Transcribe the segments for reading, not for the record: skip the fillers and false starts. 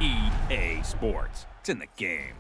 EA Sports. It's in the game.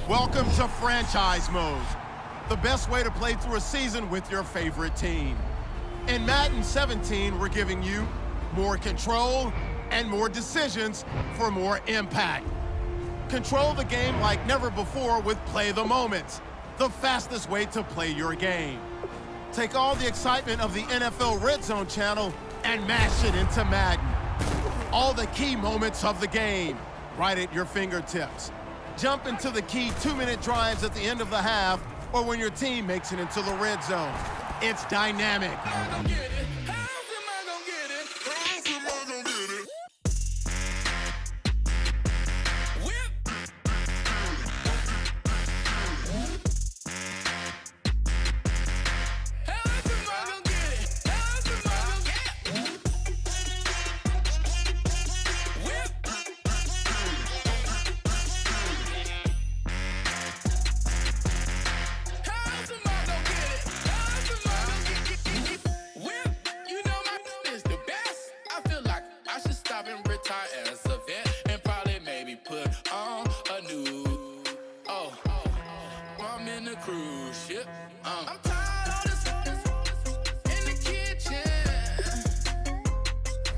Welcome to Franchise Mode, the best way to play through a season with your favorite team. In Madden 17, we're giving you more control and more decisions for more impact. Control the game like never before with Play the Moments, the fastest way to play your game. Take all the excitement of the NFL Red Zone channel and mash it into Madden. All the key moments of the game, right at your fingertips. Jump into the key 2-minute drives at the end of the half or when your team makes it into the red zone. It's dynamic.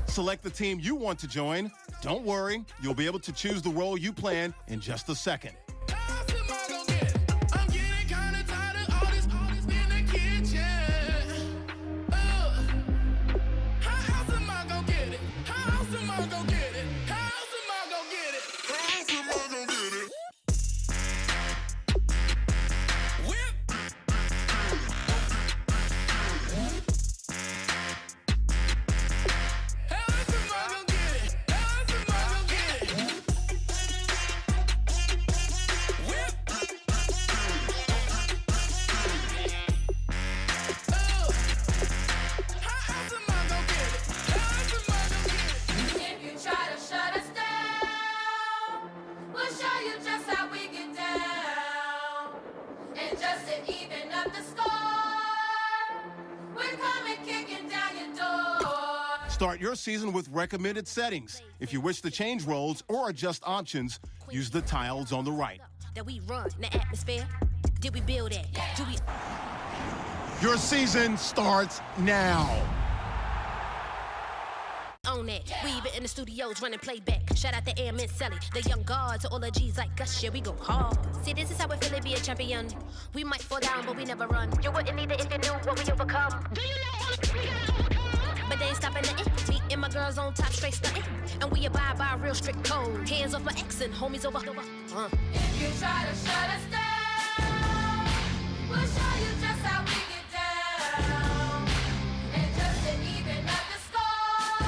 Select the team you want to join. Don't worry, you'll be able to choose the role you plan in just a second. Start your season with recommended settings. If you wish to change roles or adjust options, use the tiles on the right. That we run the atmosphere. Did we build it? Do we? Your season starts now. Own it. We even in the studios running playback. Shout out to Airman Sally, the young guards, all the G's like us. Yeah, we go hard. See, this is how it feel to be a champion. We might fall down, but we never run. You wouldn't need it if you knew what we overcome. Do you know all we gotta overcome? But they ain't stopping nothing. Me and my girls on top, straight stunting. And we abide by a real strict code. Hands off my ex and homies over. If you try to shut us down, we'll show you just how we get down. And just to even up the score,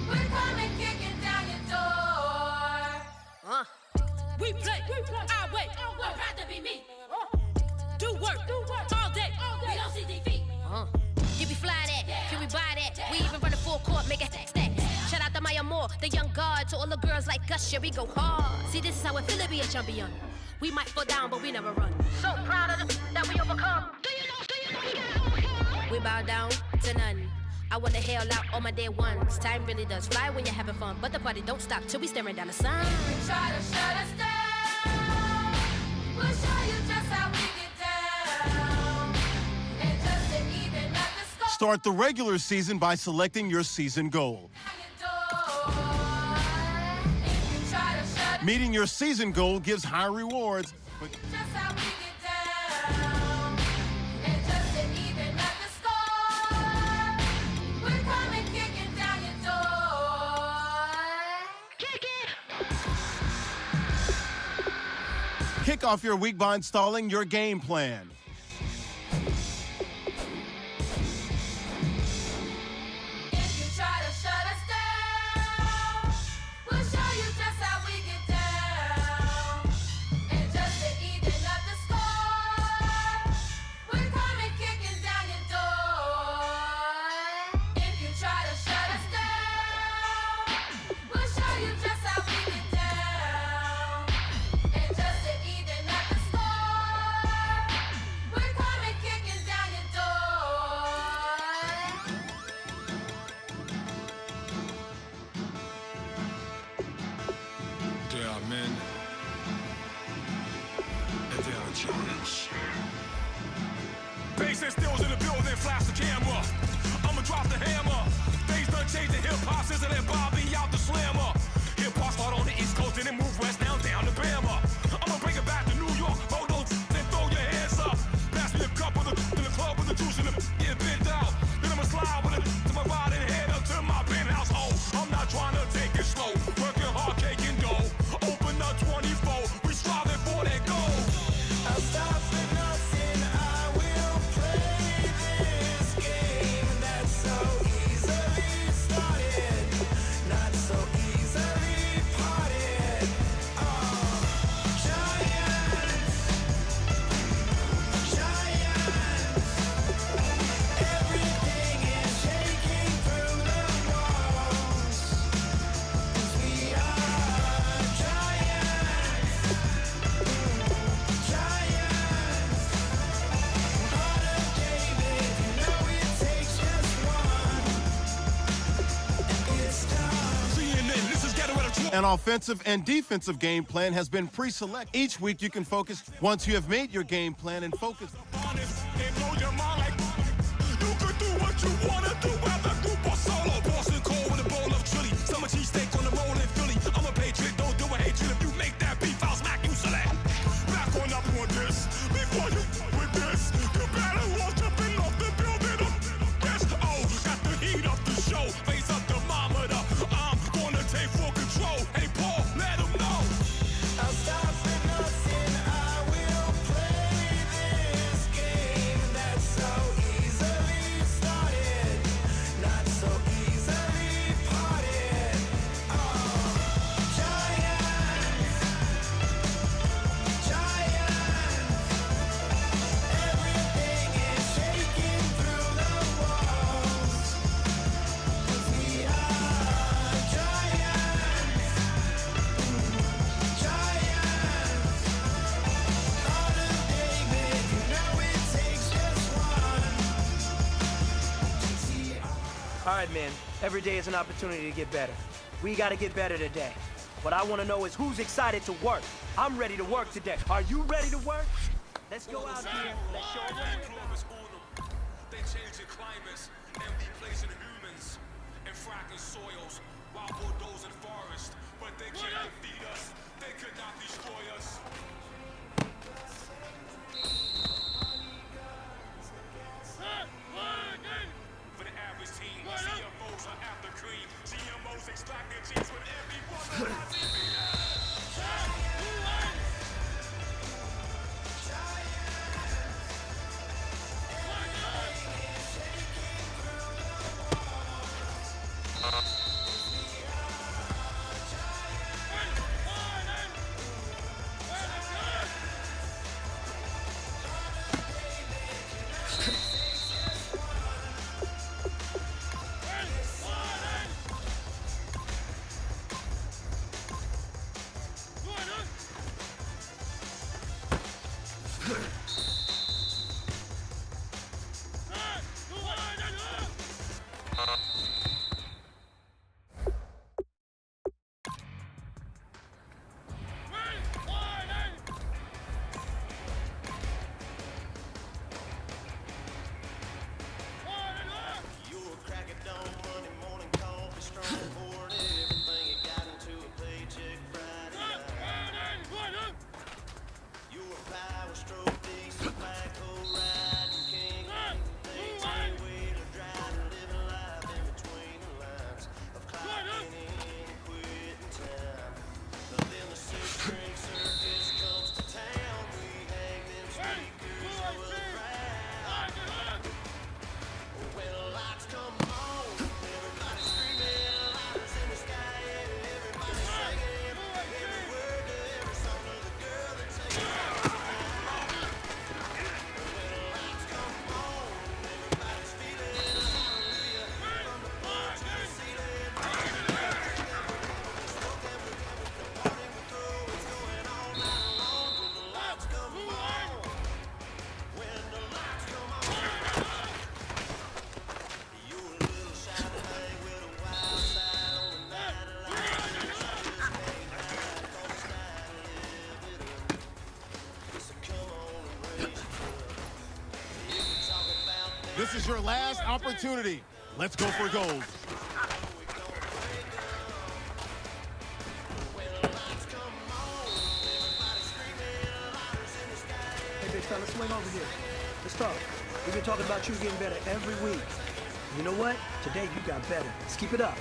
we're coming kicking down your door. We play. I wait. I'm proud to be me. Do work all day. We don't see defeat. Did we fly that? Can we buy that? We even run a full court, make it stack. Shout out to Maya Moore, the young guard, to all the girls like us. Yeah, we go hard. See, this is how it feel to be a champion. We might fall down, but we never run. So proud of that we overcome. Do you know we gotta overcome? We bow down to none. I wanna hail out all my day ones. Time really does fly when you're having fun, but the party don't stop till we staring down the sun. Try to shut us down. We'll show you just how we get down. And just to even up the score. Start the regular season by selecting your season goal. Meeting your season goal gives high rewards. But Just how we get down. And just to even up the score. We're coming kicking down your door. Kick it! kick off your week by installing your game plan. If you try to shut us down, we'll show you just how we get down. And just to even up the score, we're coming kicking down your door. If you try to shut us down, we'll show you just how we get down. And just to even up the score, we're coming kicking down your door. There are men, and there are giants. Bass and stills in the building, flash the camera. I'ma drop the hammer. Things done changed, the hip-hop sizzle and Bobby out the slammer. Hip-hop start on the East Coast and then move west, now down to Bama. I'ma bring it back to New York, hold those and throw your hands up. Pass me a cup of the in the club with the juice in the get bent out. Then I'ma slide with it to my body and head up to my penthouse. Oh, I'm not trying to take it slow, working hard, cake and dough. Open up 24, we striving for that goal. I'll stop at nothing, I will play this game that's so easily started, not so easily parted. Giants, everything is shaking through the walls, 'cause we are giants. Heart of David, you know it takes just one, and it's time. CNN, this is Ghetto at a An offensive and defensive game plan has been pre-selected. Each week you can focus once you have made your game plan and focus. honest, they blow your mind like you could do what you wanna do, whether group or solo. Boston cold with a bowl of chili, summer cheesesteak on the roll in Philly. I'm a patriot, don't do a hatred. If you make that beef, I'll smack you silly. Back on up on this, before you with this, you better walk jumping off the building up. Yes, oh, got the heat up the show, face up the thermometer. I'm gonna take full control. Hey Paul, let him know. I'll stop at nothing, I will play this game that's so easily started, not so easily parted. Giants, everything is shaking through the walls, 'cause we are giants. Heart of David, you know it takes just one to see All right, man. Every day is an opportunity to get better. We got to get better today. What I want to know is who's excited to work. I'm ready to work today. Are you ready to work? Let's go out here. Let's show them. They changing climates and replacing humans and fracking soils while bulldozing forests. But they can't beat us. They could not destroy us. For the average team, CFOs are after cream. GMOs extract their genes with every one of This is your last opportunity. Let's go for gold. Hey, big fella, swing over here. Let's talk. We've been talking about you getting better every week. You know what? Today you got better. Let's keep it up.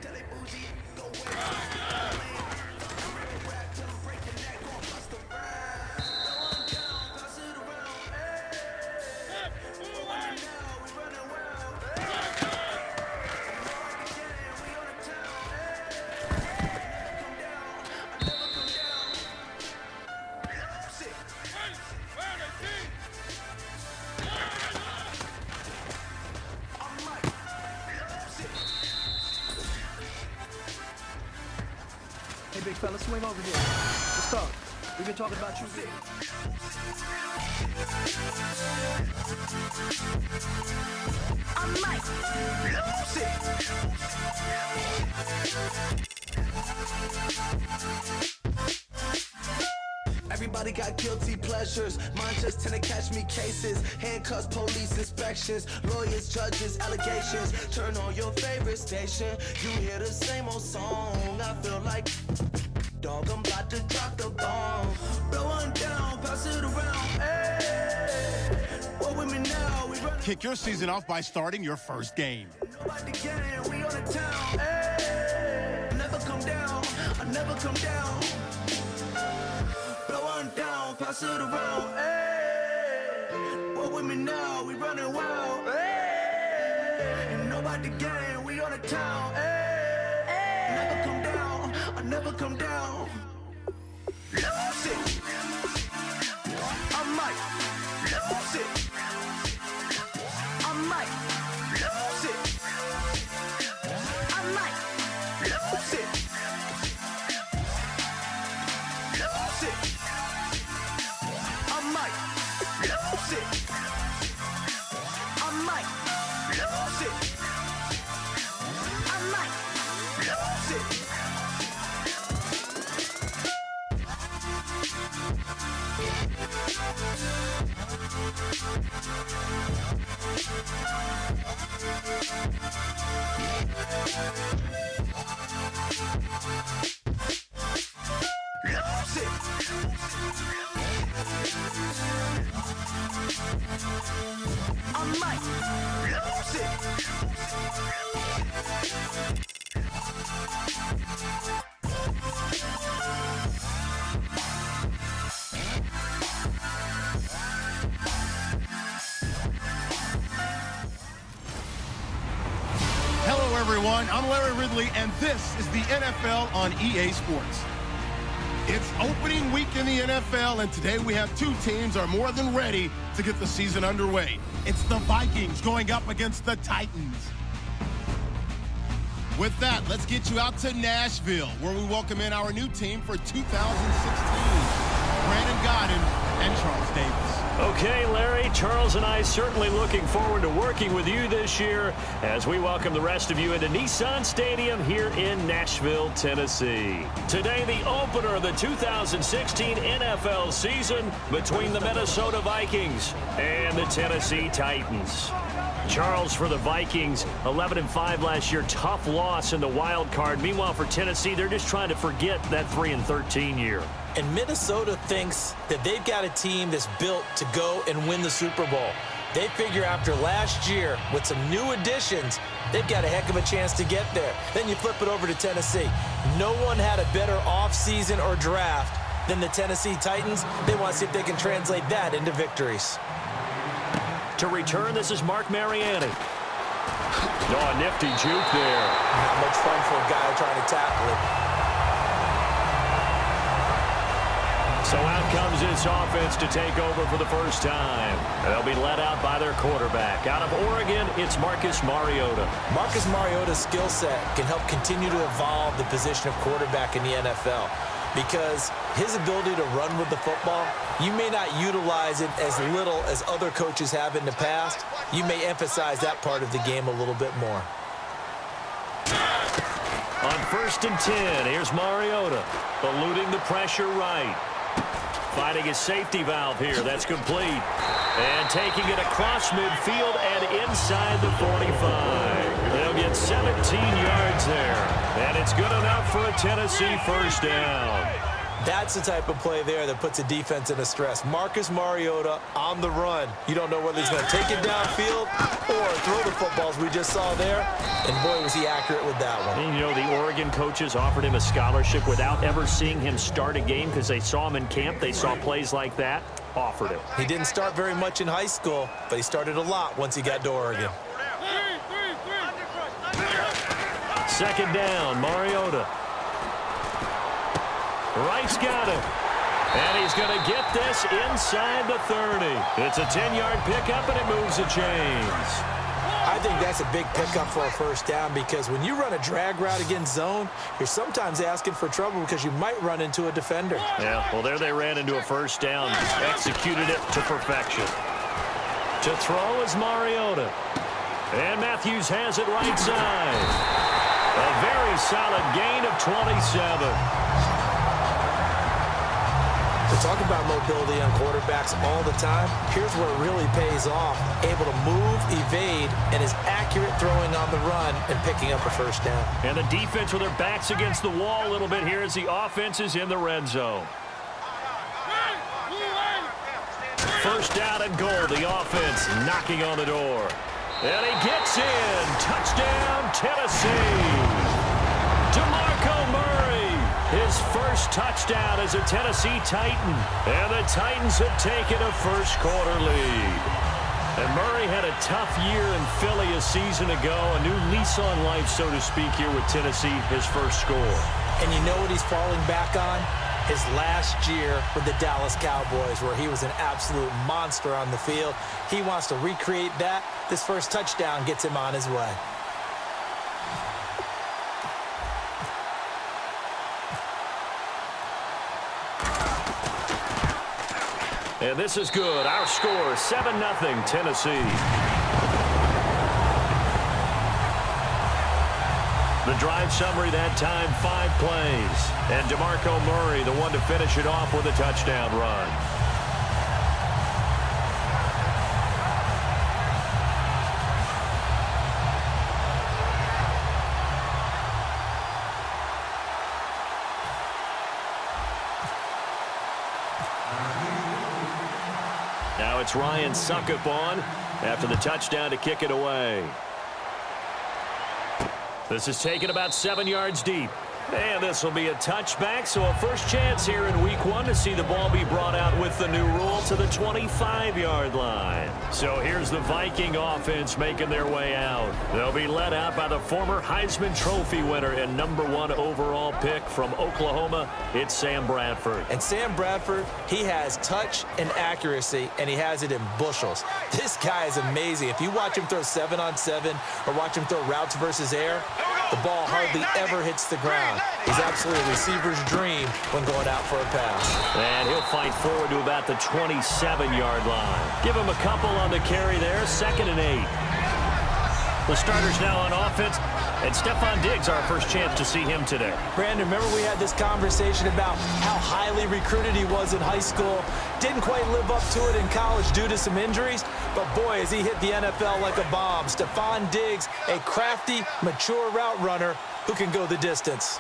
Till they bougie, go away. big fella. Swing over here. Let's talk. We've been talking about you. I might lose it. Everybody got guilty pleasures. Mine just tend to catch me cases. Handcuffs, police inspections, lawyers, judges, allegations. Turn on your favorite station. You hear the same old song. I feel like dog, I'm about to drop the bomb. Blow one down, pass it around. Hey, what with me now? We run. Kick your season off by starting your first game. Nobody gang, we on the town. Hey, I never come down. I never come down. Blow one down, pass it around. Hey, what with me now? We running wild. Hey, and nobody gang, we on the town. Hey, I never come down. I never come down. Lose it. I might lose it. I might lose it. I might lose it. Lose it. I might lose it. I might lose it. I might lose it. Lose it. I might lose it. Hello, everyone. I'm Larry Ridley, and this is the NFL on EA Sports. It's opening week in the NFL, and today we have two teams are more than ready to get the season underway. It's the Vikings going up against the Titans. With that, let's get you out to Nashville, where we welcome in our new team for 2016. Brandon Godden and Charles Davis. Okay, Larry, Charles and I certainly looking forward to working with you this year as we welcome the rest of you into Nissan Stadium here in Nashville, Tennessee. Today, the opener of the 2016 NFL season between the Minnesota Vikings and the Tennessee Titans. Charles, for the Vikings, 11-5 last year, tough loss in the wild card. Meanwhile, for Tennessee, they're just trying to forget that 3-13 year. And Minnesota thinks that they've got a team that's built to go and win the Super Bowl. They figure after last year, with some new additions, they've got a heck of a chance to get there. Then you flip it over to Tennessee. No one had a better offseason or draft than the Tennessee Titans. They want to see if they can translate that into victories. To return, this is Mark Mariani. Oh, a nifty juke there. Not much fun for a guy trying to tackle it. So out comes this offense to take over for the first time. They'll be led out by their quarterback. Out of Oregon, it's Marcus Mariota. Marcus Mariota's skill set can help continue to evolve the position of quarterback in the NFL because his ability to run with the football, you may not utilize it as little as other coaches have in the past. You may emphasize that part of the game a little bit more. On 1st and 10, here's Mariota, eluding the pressure right. Finding his safety valve here. That's complete. And taking it across midfield and inside the 45. They'll get 17 yards there. And it's good enough for a Tennessee first down. That's the type of play there that puts a defense in a stress. Marcus Mariota on the run. You don't know whether he's going to take it downfield or throw the footballs we just saw there. And boy, was he accurate with that one. And you know, the Oregon coaches offered him a scholarship without ever seeing him start a game because they saw him in camp. They saw plays like that. Offered him. He didn't start very much in high school, but he started a lot once he got to Oregon. Second down, Mariota. Wright's got him. And he's going to get this inside the 30. It's a 10-yard pickup, and it moves the chains. I think that's a big pickup for a first down because when you run a drag route against zone, you're sometimes asking for trouble because you might run into a defender. Yeah, well, there they ran into a first down. Executed it to perfection. To throw is Mariota. And Matthews has it right side. A very solid gain of 27. We talk about mobility on quarterbacks all the time. Here's where it really pays off. Able to move, evade, and is accurate throwing on the run and picking up a first down. And the defense with their backs against the wall a little bit here as the offense is in the red zone. First down and goal. The offense knocking on the door. And he gets in. Touchdown, Tennessee. DeMarco Murray. His first touchdown as a Tennessee Titan. And the Titans have taken a first-quarter lead. And Murray had a tough year in Philly a season ago. A new lease on life, so to speak, here with Tennessee, his first score. And you know what he's falling back on? His last year with the Dallas Cowboys, where he was an absolute monster on the field. He wants to recreate that. This first touchdown gets him on his way. And this is good. Our score, 7-0 Tennessee. The drive summary that time, 5 plays. And DeMarco Murray, the one to finish it off with a touchdown run. Now it's Ryan Suckup on after the touchdown to kick it away. This is taken about 7 yards deep. And this will be a touchback, so a first chance here in week 1 to see the ball be brought out with the new rule to the 25-yard line. So here's the Viking offense making their way out. They'll be led out by the former Heisman Trophy winner and #1 overall pick from Oklahoma. It's Sam Bradford. And Sam Bradford, he has touch and accuracy, and he has it in bushels. This guy is amazing. If you watch him throw 7-on-7 or watch him throw routes versus air, the ball hardly ever hits the ground. He's absolutely a receiver's dream when going out for a pass. And he'll fight forward to about the 27-yard line. Give him a couple on the carry there, 2nd and 8. The starters now on offense, and Stephon Diggs, our first chance to see him today. Brandon, remember we had this conversation about how highly recruited he was in high school. Didn't quite live up to it in college due to some injuries, but boy, has he hit the NFL like a bomb. Stephon Diggs, a crafty, mature route runner who can go the distance.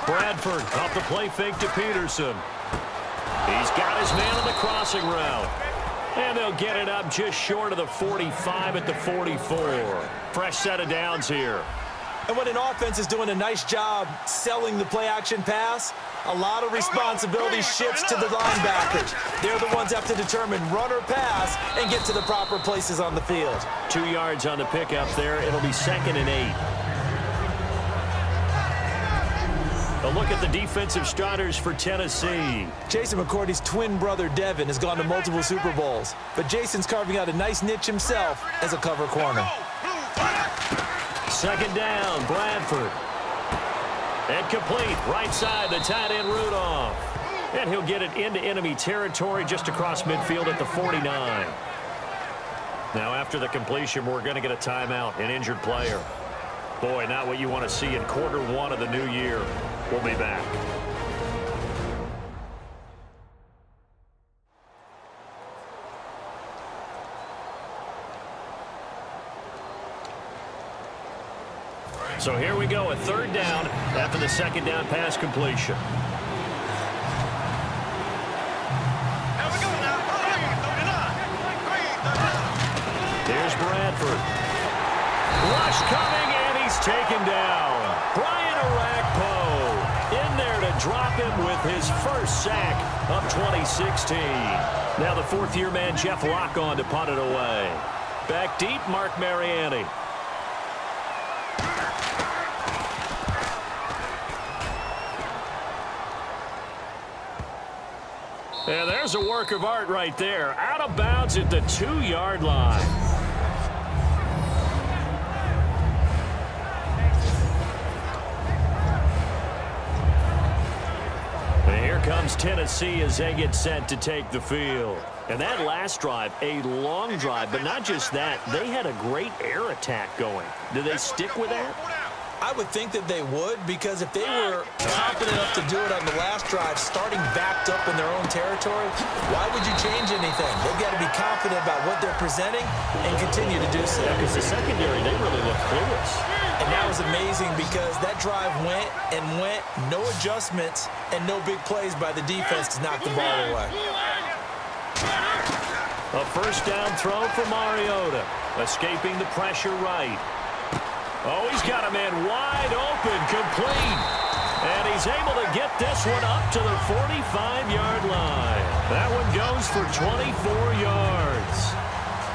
Bradford off the play fake to Peterson. He's got his man on the crossing route. And they'll get it up just short of the 45 at the 44. Fresh set of downs here. And when an offense is doing a nice job selling the play-action pass, a lot of responsibility shifts to the linebackers. They're the ones that have to determine run or pass and get to the proper places on the field. 2 yards on the pickup there. It'll be 2nd and 8. A look at the defensive starters for Tennessee. Jason McCourty's twin brother, Devin, has gone to multiple Super Bowls. But Jason's carving out a nice niche himself as a cover corner. 2nd down, Bradford. And complete, right side, the tight end Rudolph. And he'll get it into enemy territory just across midfield at the 49. Now after the completion, we're going to get a timeout, an injured player. Boy, not what you want to see in quarter 1 of the new year. We'll be back. So here we go, a 3rd down after the 2nd down pass completion. Here's Bradford. Rush coming, and he's taken down. Brian Orakpo in there to drop him with his first sack of 2016. Now the 4th-year man, Jeff Locke, on to punt it away. Back deep, Mark Mariani. And there's a work of art right there. Out of bounds at the 2-yard line. And here comes Tennessee as they get set to take the field. And that last drive, a long drive, but not just that. They had a great air attack going. Do they stick with that? I would think that they would, because if they were confident enough to do it on the last drive, starting backed up in their own territory, why would you change anything? They've got to be confident about what they're presenting and continue to do so. Yeah, because the secondary, they really look clueless. And that was amazing because that drive went and went, no adjustments and no big plays by the defense to knock the ball away. A first down throw for Mariota, escaping the pressure right. Oh, he's got a man wide open, complete. And he's able to get this one up to the 45-yard line. That one goes for 24 yards.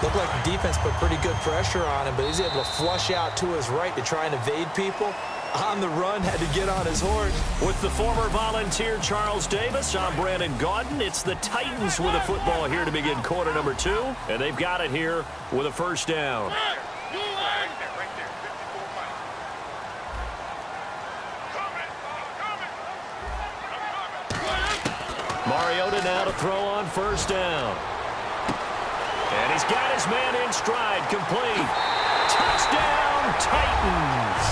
Looked like the defense put pretty good pressure on him, but he's able to flush out to his right to try and evade people. On the run, had to get on his horse. With the former Volunteer Charles Davis, I'm Brandon Gaudin. It's the Titans with a football here to begin quarter number 2. And they've got it here with a first down. Mariota now to throw on first down. And he's got his man in stride, complete. Touchdown, Titans.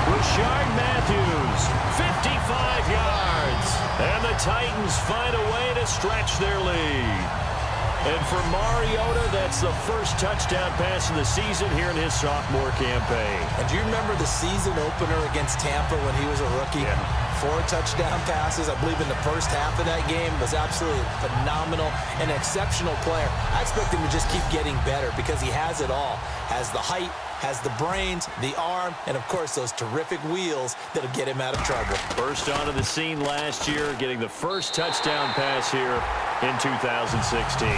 Rashard Matthews, 55 yards. And the Titans find a way to stretch their lead. And for Mariota, that's the first touchdown pass of the season here in his sophomore campaign. And do you remember the season opener against Tampa when he was a rookie? Yeah. 4 touchdown passes, I believe, in the first half of that game. Was absolutely phenomenal, an exceptional player. I expect him to just keep getting better because he has it all. Has the height, has the brains, the arm, and, of course, those terrific wheels that'll get him out of trouble. First onto the scene last year, getting the first touchdown pass here in 2016.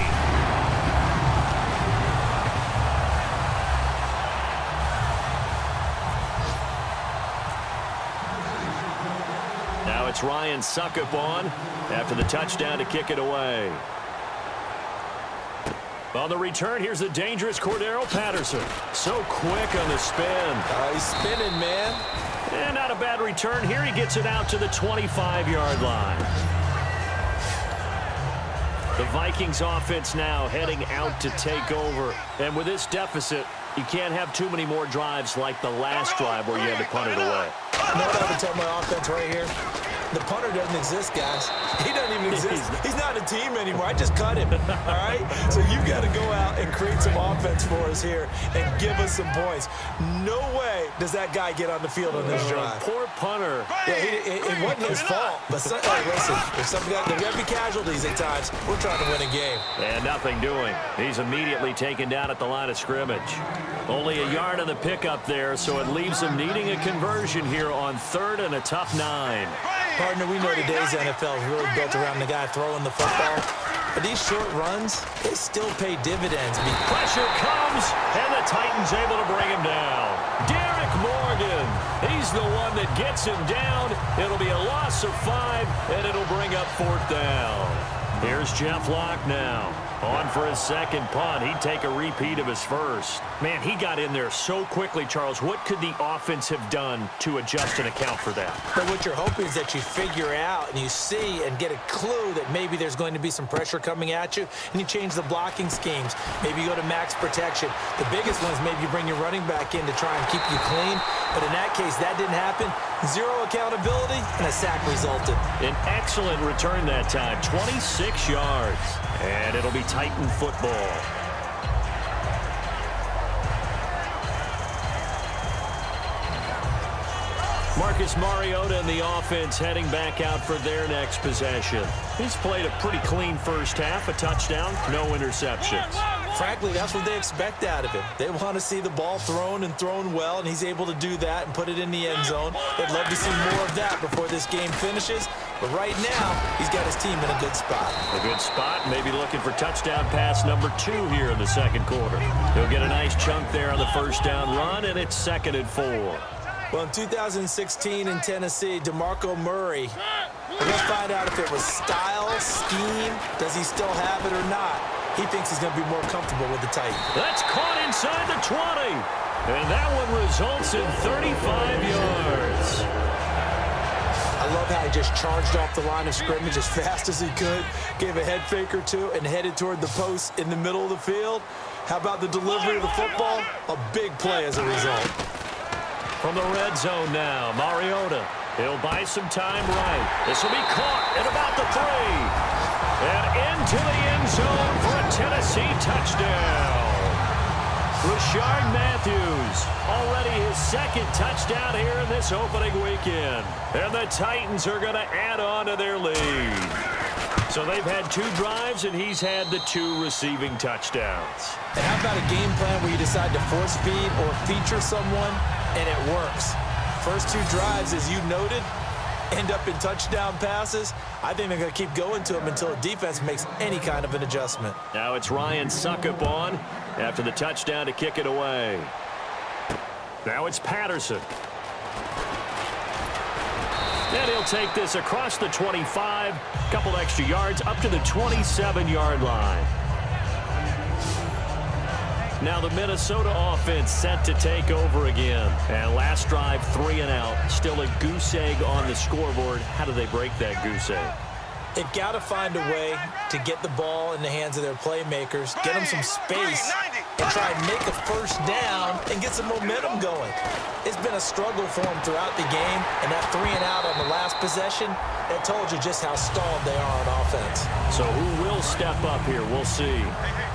Now it's Ryan Suckup on after the touchdown to kick it away. On the return, here's the dangerous Cordero Patterson. So quick on the spin. He's spinning, man. And not a bad return here. He gets it out to the 25-yard line. The Vikings offense now heading out to take over. And with this deficit, you can't have too many more drives like the last drive where you had to punt it away. You know what I would tell my offense right here? The punter doesn't exist, guys. He doesn't even exist. He's not a team anymore. I just cut him, all right? So you've got to go out and create some offense for us here and give us some points. No way does that guy get on the field on this drive. Poor punter. Yeah, it wasn't his fault. But listen, if some guy, there got to be casualties at times. We're trying to win a game. And nothing doing. He's immediately taken down at the line of scrimmage. Only a yard on the pickup there, so it leaves him needing a conversion here on 3rd and a tough 9. Partner, we know today's NFL is really built around the guy throwing the football. But these short runs, they still pay dividends. Pressure comes, and the Titans able to bring him down. Derek Morgan, he's the one that gets him down. It'll be a loss of 5, and it'll bring up 4th down. Here's Jeff Locke now. On for his second punt. He'd take a repeat of his first. Man, he got in there so quickly, Charles. What could the offense have done to adjust and account for that? But what you're hoping is that you figure out and you see and get a clue that maybe there's going to be some pressure coming at you, and you change the blocking schemes. Maybe you go to max protection. The biggest one is maybe you bring your running back in to try and keep you clean. But in that case, that didn't happen. 0 accountability, and a sack resulted. An excellent return that time, 26 yards. And it'll be Titan football. Marcus Mariota and the offense heading back out for their next possession. He's played a pretty clean first half, a touchdown, no interceptions. Frankly, that's what they expect out of him. They want to see the ball thrown and thrown well, and he's able to do that and put it in the end zone. They'd love to see more of that before this game finishes. But right now, he's got his team in a good spot. A good spot, maybe looking for touchdown pass number 2 here in the second quarter. He'll get a nice chunk there on the first down run, and it's 2nd and 4. Well, in 2016 in Tennessee, DeMarco Murray But let's find out if it was style, scheme, does he still have it or not. He thinks he's going to be more comfortable with the Titans. That's caught inside the 20. And that one results in 35 yards. I love how he just charged off the line of scrimmage as fast as he could, gave a head fake or two, and headed toward the post in the middle of the field. How about the delivery of the football? A big play as a result. From the red zone now, Mariota. He'll buy some time right. This will be caught at about the 3. And into the end zone for a Tennessee touchdown. Rashard Matthews, already his second touchdown here in this opening weekend. And the Titans are going to add on to their lead. So they've had 2 drives, and he's had the 2 receiving touchdowns. And how about a game plan where you decide to force feed or feature someone, and it works? First 2 drives, as you noted, end up in touchdown passes. I think they're going to keep going to him until the defense makes any kind of an adjustment. Now it's Ryan Suckup on after the touchdown to kick it away. Now it's Patterson. And he'll take this across the 25, couple extra yards up to the 27-yard line. Now the Minnesota offense set to take over again. And last drive, 3 and out. Still a goose egg on the scoreboard. How do they break that goose egg? They've got to find a way to get the ball in the hands of their playmakers, get them some space, and try and make a first down and get some momentum going. It's been a struggle for them throughout the game, and that 3 and out on the last possession, that told you just how stalled they are on offense. So who will step up here? We'll see.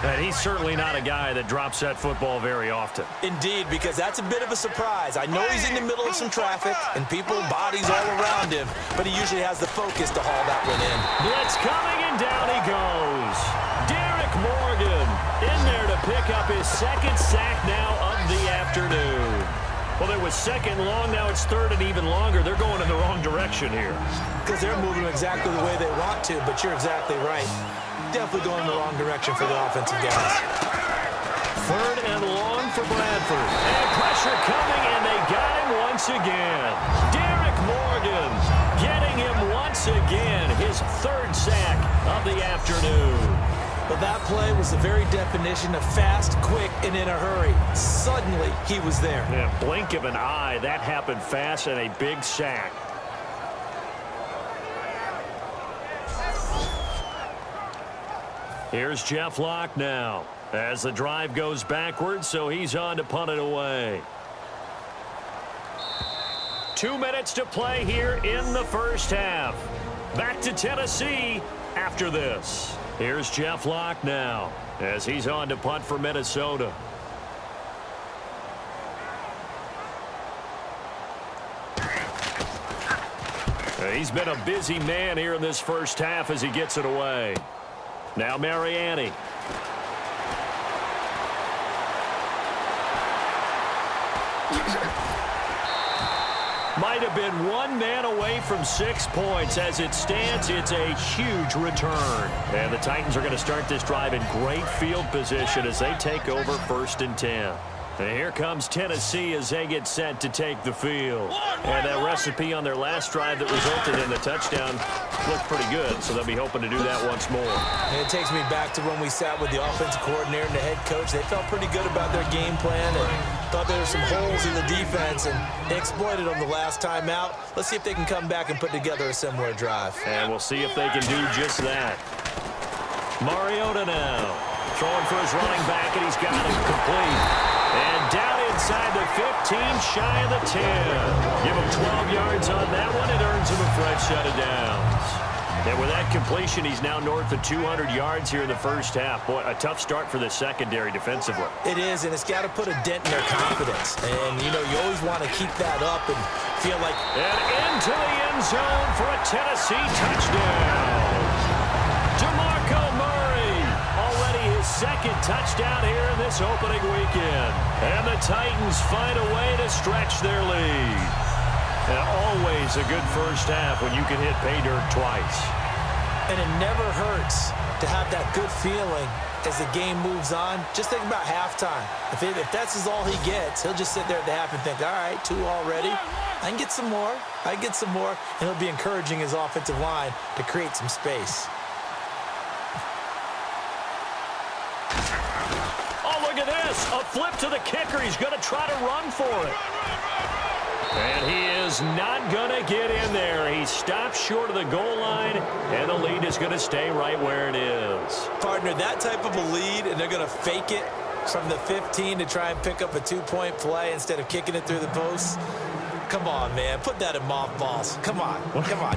And he's certainly not a guy that drops that football very often. Indeed, because that's a bit of a surprise. I know he's in the middle of some traffic and people, bodies all around him, but he usually has the focus to haul that one in. Blitz coming, and down he goes. Derek Morgan in there to pick up his second sack now of the afternoon. Well, there was second long, now it's third and even longer. They're going in the wrong direction here. Because they're moving exactly the way they want to, but you're exactly right. Definitely going in the wrong direction for the offensive guys. Third and long for Bradford. And pressure coming, and they got him once again. Derek Morgan getting him once again, his 3rd sack of the afternoon. But that play was the very definition of fast, quick, and in a hurry. Suddenly, he was there. Yeah, blink of an eye, that happened fast, and a big sack. Here's Jeff Locke now as the drive goes backwards, so he's on to punt it away. 2 minutes to play here in the first half. Back to Tennessee after this. Here's Jeff Locke now as he's on to punt for Minnesota. He's been a busy man here in this first half as he gets it away. Now Mariani. Might have been 1 man away from 6 points. As it stands, it's a huge return. And the Titans are going to start this drive in great field position as they take over 1st and 10. And here comes Tennessee as they get set to take the field. And that recipe on their last drive that resulted in the touchdown looked pretty good, so they'll be hoping to do that once more. And it takes me back to when we sat with the offensive coordinator and the head coach. They felt pretty good about their game plan and thought there were some holes in the defense, and they exploited them the last time out. Let's see if they can come back and put together a similar drive. And we'll see if they can do just that. Mariota now throwing for his running back, and he's got it complete. And down inside the 15, shy of the 10. Give him 12 yards on that one. It earns him a fresh set of downs. And with that completion, he's now north of 200 yards here in the first half. Boy, a tough start for the secondary defensively. It is, and it's got to put a dent in their confidence. And, you know, you always want to keep that up and feel like... And into the end zone for a Tennessee touchdown. DeMarco Murray, already his 2nd touchdown here in this opening weekend. And the Titans find a way to stretch their lead. And always a good first half when you can hit pay dirt twice. And it never hurts to have that good feeling as the game moves on. Just think about halftime. If that's all he gets, he'll just sit there at the half and think, all right, 2 already. I can get some more. And it'll be encouraging his offensive line to create some space. Oh, look at this. A flip to the kicker. He's going to try to run for it. And he is not going to get in there. He stops short of the goal line, and the lead is going to stay right where it is. Partner, that type of a lead, and they're going to fake it from the 15 to try and pick up a 2-point play instead of kicking it through the posts. Come on, man. Put that in mothballs. Come on.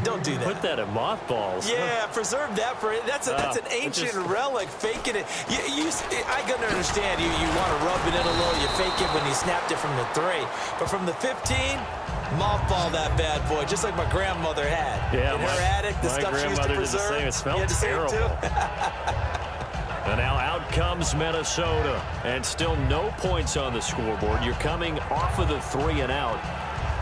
Don't do that. Put that in mothballs? Yeah, preserve that for it. That's an ancient relic. Faking it. I can understand you want to rub it in a little. You fake it when you snapped it from the 3. But from the 15, mothball that bad boy, just like my grandmother had. Yeah, in her attic, the stuff she used to preserve. It smelled terrible. And now out comes Minnesota. And still no points on the scoreboard. You're coming off of the 3 and out.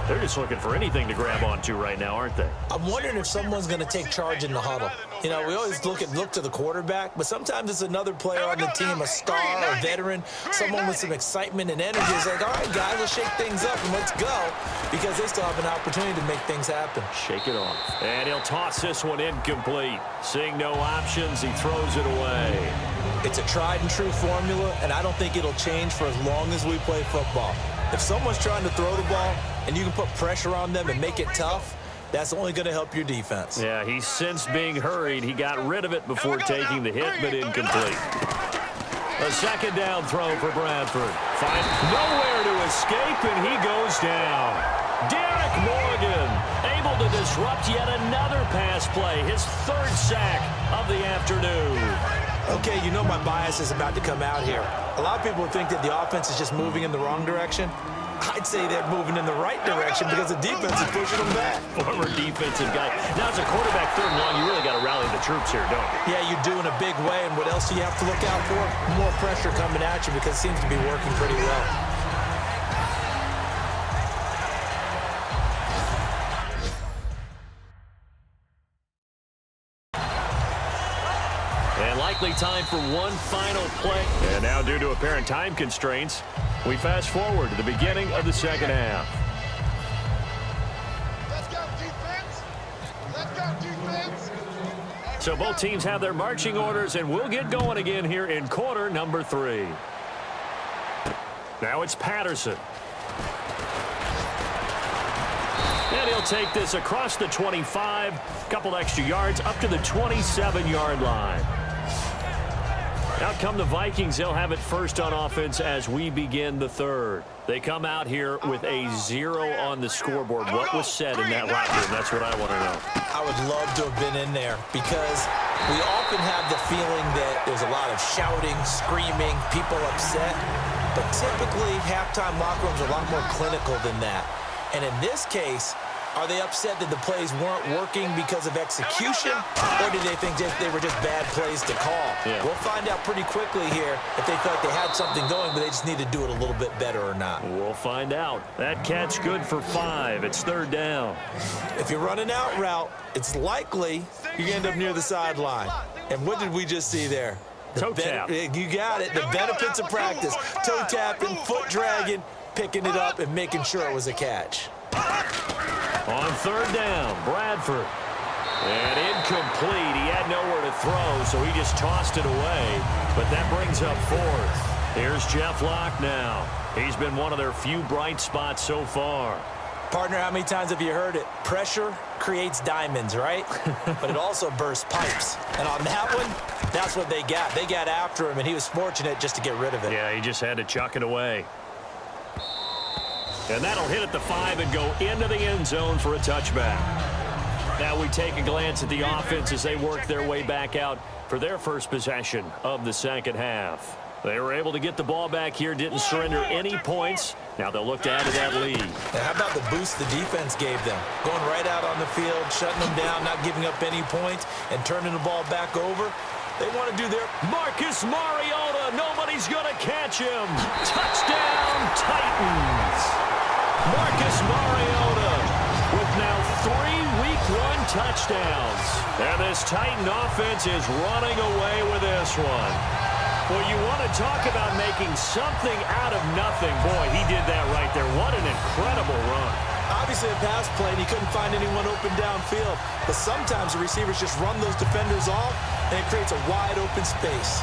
They're just looking for anything to grab onto right now, aren't they? I'm wondering if someone's going to take charge in the huddle. You know, we always look to the quarterback, but sometimes it's another player on the team, a star, a veteran, someone with some excitement and energy. It's like, all right, guys, let's shake things up and let's go, because they still have an opportunity to make things happen. Shake it off. And he'll toss this one incomplete. Seeing no options, he throws it away. It's a tried and true formula, and I don't think it'll change for as long as we play football. If someone's trying to throw the ball and you can put pressure on them and make it tough, that's only going to help your defense. Yeah, he's since being hurried. He got rid of it before taking the hit, but incomplete. A second down throw for Bradford. Finds nowhere to escape, and he goes down. Derek Morgan able to disrupt yet another pass play, his 3rd sack of the afternoon. Okay, you know my bias is about to come out here. A lot of people think that the offense is just moving in the wrong direction. I'd say they're moving in the right direction because the defense is pushing them back. Former defensive guy. Now, as a quarterback 3rd and long, you really got to rally the troops here, don't you? Yeah, you do in a big way. And what else do you have to look out for? More pressure coming at you because it seems to be working pretty well. And likely time for one final play. And now, due to apparent time constraints, we fast forward to the beginning of the second half. Let's go, defense! Let's go, defense! So both teams have their marching orders, and we'll get going again here in quarter number 3. Now it's Patterson. And he'll take this across the 25, couple extra yards, up to the 27-yard line. Out come the Vikings. They'll have it first on offense as we begin the 3rd. They come out here with a 0 on the scoreboard. What was said in that locker room? That's what I want to know. I would love to have been in there because we often have the feeling that there's a lot of shouting, screaming, people upset. But typically, halftime locker rooms are a lot more clinical than that. And in this case, are they upset that the plays weren't working because of execution, or do they think they were just bad plays to call? Yeah. We'll find out pretty quickly here if they felt like they had something going, but they just need to do it a little bit better or not. We'll find out. That catch good for 5. It's 3rd down. If you're running out route, it's likely you end up near the sideline. And what did we just see there? Toe tap. You got it. The benefits of practice. Toe tapping, foot dragging, picking it up, and making sure it was a catch. On 3rd down, Bradford. And incomplete. He had nowhere to throw, so he just tossed it away. But that brings up 4th. Here's Jeff Locke now. He's been one of their few bright spots so far. Partner, how many times have you heard it? Pressure creates diamonds, right? But it also bursts pipes. And on that one, that's what they got. They got after him, and he was fortunate just to get rid of it. Yeah, he just had to chuck it away. And that'll hit at the 5 and go into the end zone for a touchback. Now we take a glance at the offense as they work their way back out for their first possession of the second half. They were able to get the ball back here, didn't surrender any points. Now they'll look to add to that lead. Now how about the boost the defense gave them? Going right out on the field, shutting them down, not giving up any points, and turning the ball back over. They want to do their... Marcus Mariota, nobody's going to catch him. Touchdown, Titans. Marcus Mariota with now 3 Week 1 touchdowns. And this Titan offense is running away with this one. Well, you want to talk about making something out of nothing. Boy, he did that right there. What an incredible run. I'll obviously a pass play, and he couldn't find anyone open downfield. But sometimes the receivers just run those defenders off, and it creates a wide open space.